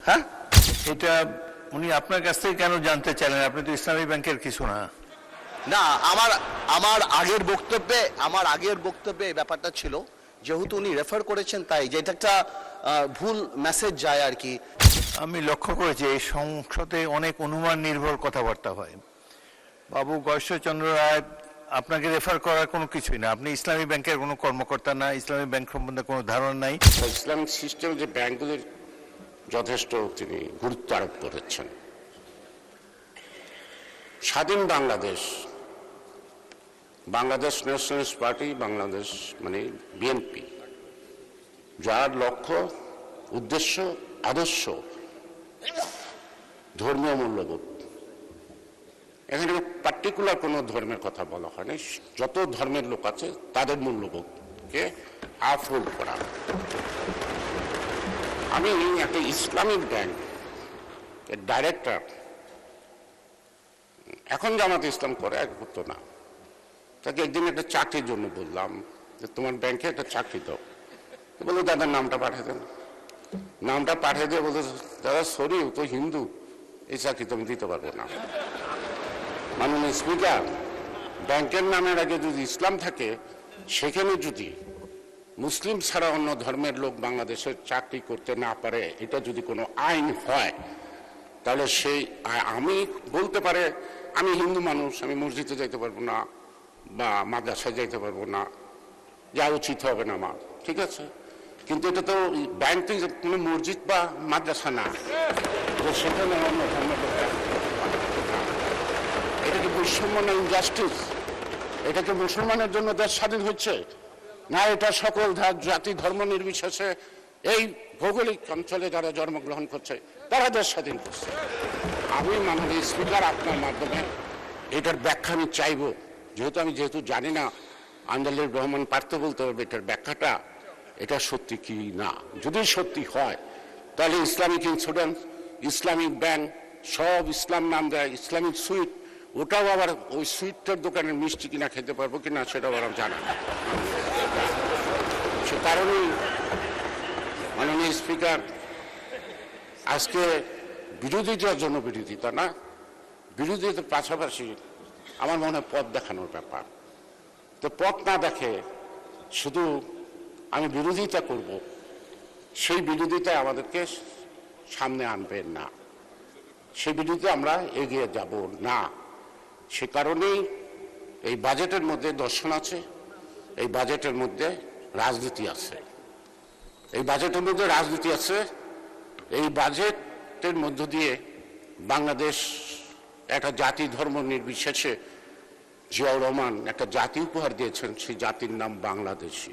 হ্যাঁ, এটা উনি আপনার কাছ থেকে কেন জানতে চাইলেন? আপনি তো ইসলামী ব্যাংকের কিছু না। না, আমার আগের বক্তব্যে এই ব্যাপারটা ছিল, যেহেতু উনি রেফার করেছেন তাই, যে এটা একটা ভুল মেসেজ যায় আর কি। আমি লক্ষ্য করেছি এই সংসদে অনেক অনুমান নির্ভর কথাবার্তা হয়। বাবু গয়েশ্বরচন্দ্র রায় আপনাকে রেফার করার কোনো কিছুই না, আপনি ইসলামী ব্যাংকের কোনো কর্মকর্তা না, ইসলামী ব্যাংক সম্বন্ধে কোনো ধারণা নাই। ইসলামিক সিস্টেম যে ব্যাংকগুলির যথেষ্ট তিনি গুরুত্ব আরোপ করেছেন। স্বাধীন বাংলাদেশ ন্যাশনালিস্ট পার্টি, বাংলাদেশ মানে বিএনপি, যার লক্ষ্য, উদ্দেশ্য, আদর্শ ধর্মীয় মূল্যবোধ। এখানে পার্টিকুলার কোনো ধর্মের কথা বলা হয়নি, যত ধর্মের লোক আছে তাদের মূল্যবোধকে আপহোল্ড করা। আমি একটা ইসলামিক ব্যাংক এর ডাইরেক্টর, এখন জামাতে ইসলাম করে, এক হতো না, তাকে একদিন একটা চাকরির জন্য বললাম যে তোমার ব্যাংকে একটা চাকরি দাও। বলে দাদার নামটা পাঠিয়ে দেন। নামটা পাঠিয়ে দিয়ে বলতে, দাদা সরি, ও তো হিন্দু, এই চাকরি তো আমি দিতে পারবো না। মাননীয় স্পিকার, ব্যাংকের নামের আগে যদি ইসলাম থাকে, সেখানে যদি মুসলিম ছাড়া অন্য ধর্মের লোক বাংলাদেশের চাকরি করতে না পারে, এটা যদি কোনো আইন হয়, তাহলে সেই আমি বলতে পারে আমি হিন্দু মানুষ, আমি মসজিদে যাইতে পারবো না বা মাদ্রাসায় যাইতে পারবো না, যা উচিত হবে না আমার, ঠিক আছে। কিন্তু এটা তো ব্যাংক তো কোনো মসজিদ বা মাদ্রাসা না, যে সেখানে অন্য ধর্মের লোক। এটা কি বৈষম্য না ইনজাস্টিস? এটা কি মুসলমানের জন্য দেশ স্বাধীন হচ্ছে না? এটা সকল জাতি ধর্ম নির্বিশেষে এই ভৌগোলিক অঞ্চলে যারা জন্মগ্রহণ করছে তারা দেশ স্বাধীন করছে। আমি মাননীয় স্পিকার, আপনার মাধ্যমে এটার ব্যাখ্যা আমি চাইব, যেহেতু জানি না, আঞ্জালির রহমান পার্থ বলতে হবে এটার ব্যাখ্যাটা, এটা সত্যি কি না। যদি সত্যি হয় তাহলে ইসলামিক ইন্স্যুরেন্স, ইসলামিক ব্যাংক সব ইসলাম নাম দেয়, ইসলামিক সুইট, ওটাও আবার ওই সুইটটার দোকানের মিষ্টি কিনা খেতে পারবো কিনা সেটাও আবার জানা না। সে কারণেই মাননীয় স্পিকার, আজকে বিরোধীদের জন্য বিরোধিতা না, বিরোধীদের পাশাপাশি আমার মনে হয় পথ দেখানোর ব্যাপার। তো পথ না দেখে শুধু আমি বিরোধিতা করব, সেই বিরোধিতায় আমাদেরকে সামনে আনবেন না, সেই বিরোধিতা আমরা এগিয়ে যাব না। সে কারণেই এই বাজেটের মধ্যে দর্শন আছে, এই বাজেটের মধ্যে রাজনীতি আছে, এই বাজেটের মধ্যে রাজনীতি আছে। এই বাজেটের মধ্য দিয়ে বাংলাদেশ একটা জাতি ধর্ম নির্বিশেষে জিয়াউর রহমান একটা জাতি উপহার দিয়েছেন, সেই জাতির নাম বাংলাদেশী।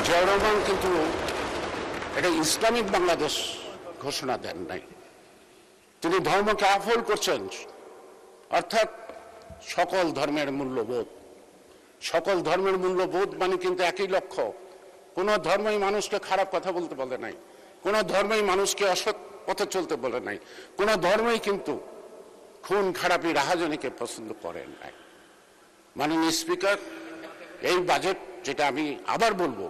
জিয়াউর রহমান কিন্তু এটা ইসলামিক বাংলাদেশ ঘোষণা দেন নাই, তিনি ধর্মকে আপহোল্ড করছেন, অর্থাৎ সকল ধর্মের মূল্যবোধ। সকল ধর্মের মূল্যবোধ মানে কিন্তু একই লক্ষ্য। কোনো ধর্মই মানুষকে খারাপ কথা বলতে বলে নাই, কোনো ধর্মই মানুষকে অসৎ পথে চলতে বলে নাই, কোনো ধর্মই কিন্তু খুন খারাপি রাহাজানিকে পছন্দ করেন নাই। মাননীয় স্পিকার, এই বাজেট, যেটা আমি আবার বলবো,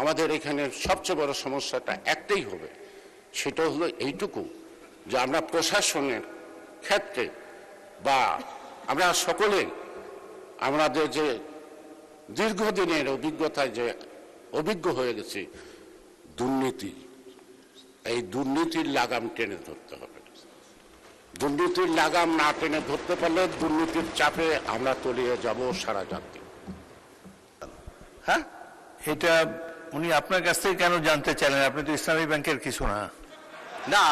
আমাদের এখানে সবচেয়ে বড় সমস্যাটা একটাই হবে, সেটা হলো এইটুকু, যে আমরা প্রশাসনের ক্ষেত্রে বা আমরা সকলে আমাদের যে দীর্ঘদিনের অভিজ্ঞতায় যে অভিজ্ঞ হয়ে গেছি, দুর্নীতি, এই দুর্নীতির লাগাম টেনে ধরতে হবে। দুর্নীতির লাগাম না টেনে ধরতে পারলে দুর্নীতির চাপে আমরা তলিয়ে যাব সারা জাতি। হ্যাঁ, এটা উনি আপনার কাছ থেকে কেন জানতে চাইলেন? আপনি তো ইসলামী ব্যাংকের কিছু না। না,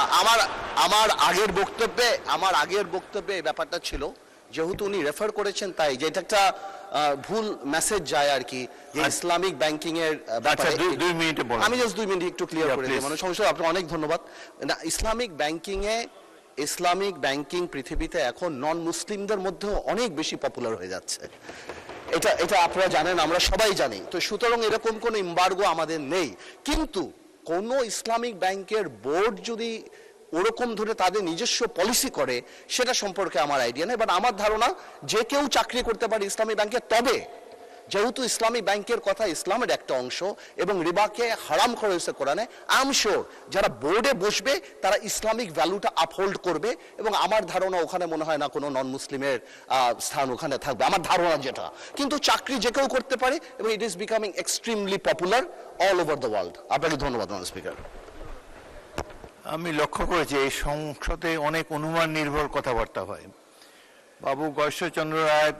আমার আগের বক্তব্যে এই ব্যাপারটা ছিল, যেহেতু উনি রেফার করেছেন তাই, যে এটা একটা ভুল মেসেজ যায় আর কি, যে ইসলামিক ব্যাংকিং এর ব্যাপারে। 2 মিনিটে বলুন। আমি জাস্ট 2 মিনিট একটু ক্লিয়ার করে দিই, মানে সমস্যা। আপনাকে অনেক ধন্যবাদ। না, ইসলামিক ব্যাংকিং পৃথিবীতে এখন নন মুসলিমদের মধ্যেও অনেক বেশি পপুলার হয়ে যাচ্ছে। এটা আপনারা জানেন, আমরা সবাই জানি। তো সুতরাং এরকম কোনো এমবার্গো আমাদের নেই, কিন্তু কোনো ইসলামিক ব্যাংকের বোর্ড যদি ওরকম ধরে তাদের নিজস্ব পলিসি করে, সেটা সম্পর্কে আমার আইডিয়া নেই। বাট আমার ধারণা যে কেউ চাকরি করতে পারে ইসলামী ব্যাংকে, তবে যেহেতু ইসলামী ব্যাংকের কথা ইসলামের একটা অংশ এবং রিবাকে হারাম করা হয়েছে কোরআনে, আই এম শিওর যারা বোর্ডে বসবে তারা ইসলামিক ভ্যালুটা আপহোল্ড করবে, এবং আমার ধারণা ওখানে মনে হয় না কোনো নন মুসলিমের স্থান ওখানে থাকবে, আমার ধারণা যেটা। কিন্তু চাকরি যে কেউ করতে পারে এবং it is becoming extremely popular all over the world. আপনাকে ধন্যবাদ মাননীয় স্পিকার। আমি লক্ষ্য করেছি এই সংসদে অনেক অনুমান নির্ভর কথাবার্তা হয়। বাবু গয়েশ্বরচন্দ্র রায়,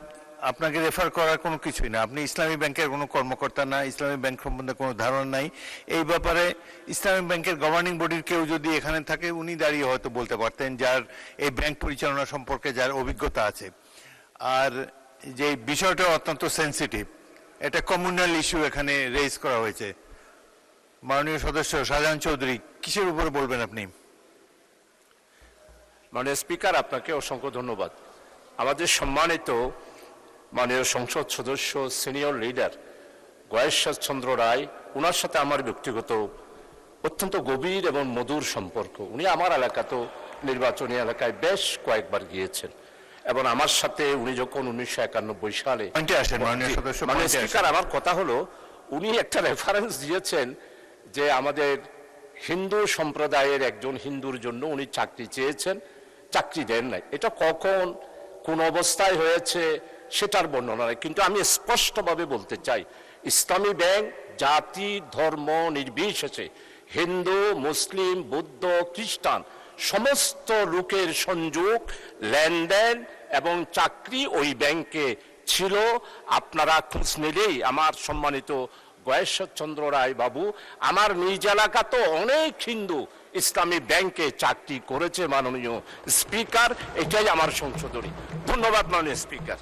আপনাকে রেফার করার কোনো কিছুই না, আপনি ইসলামী ব্যাংকের কোনো কর্মকর্তা না, ইসলামী ব্যাংক সম্বন্ধে কোনো ধারণা নাই। এই ব্যাপারে ইসলামী ব্যাংকের গভর্নিং বডির কেউ যদি এখানে থাকে উনি দাঁড়িয়ে হয়তো বলতে পারতেন, যার এই ব্যাংক পরিচালনা সম্পর্কে যার অভিজ্ঞতা আছে। আর যে বিষয়টা অত্যন্ত সেন্সিটিভ, এটা কমিউনাল ইস্যু এখানে রেজ করা হয়েছে। মাননীয় সদস্য শাহজাহান চৌধুরী, কিসের উপরে বলবেন আপনি? মাননীয় স্পিকার, আপনাকে অসংখ্য ধন্যবাদ। আমাদের সম্মানিত মাননীয় সংসদ সদস্য সিনিয়র লিডার গয়েশ্বরচন্দ্র রায়, ওনার সাথে আমার ব্যক্তিগত অত্যন্ত গভীর এবং মধুর সম্পর্ক। উনি আমার এলাকাতেও নির্বাচনী এলাকায় বেশ কয়েকবার গিয়েছেন এবং আমার সাথে উনি যখন 1991 সালে পয়েন্টে আসেন মাননীয় সদস্য, মাননীয় পয়েন্টে আসেন। স্পিকার, আমার কথা হলো উনি একটা রেফারেন্স দিয়েছেন যে আমাদের হিন্দু সম্প্রদায়ের একজন হিন্দুর জন্য উনি চাকরি চেয়েছেন, চাকরি দেন নাই। এটা কখন কোন অবস্থায় হয়েছে সেটার বর্ণনা নেই, কিন্তু আমি স্পষ্টভাবে বলতে চাই ইসলামী ব্যাংক জাতি ধর্ম নির্বিশেষে হিন্দু মুসলিম বৌদ্ধ খ্রিস্টান সমস্ত লোকের সংযোগ লেনদেন এবং চাকরি ওই ব্যাংকে ছিল। আপনারা খোঁজ নিলেই আমার সম্মানিত গয়েশ্বরচন্দ্র রায় বাবু, আমার নিজ এলাকা তো অনেক হিন্দু ইসলামী ব্যাংকে চাকরি করেছে। মাননীয় স্পিকার, এটাই আমার সংশোধনী। ধন্যবাদ মাননীয় স্পিকার।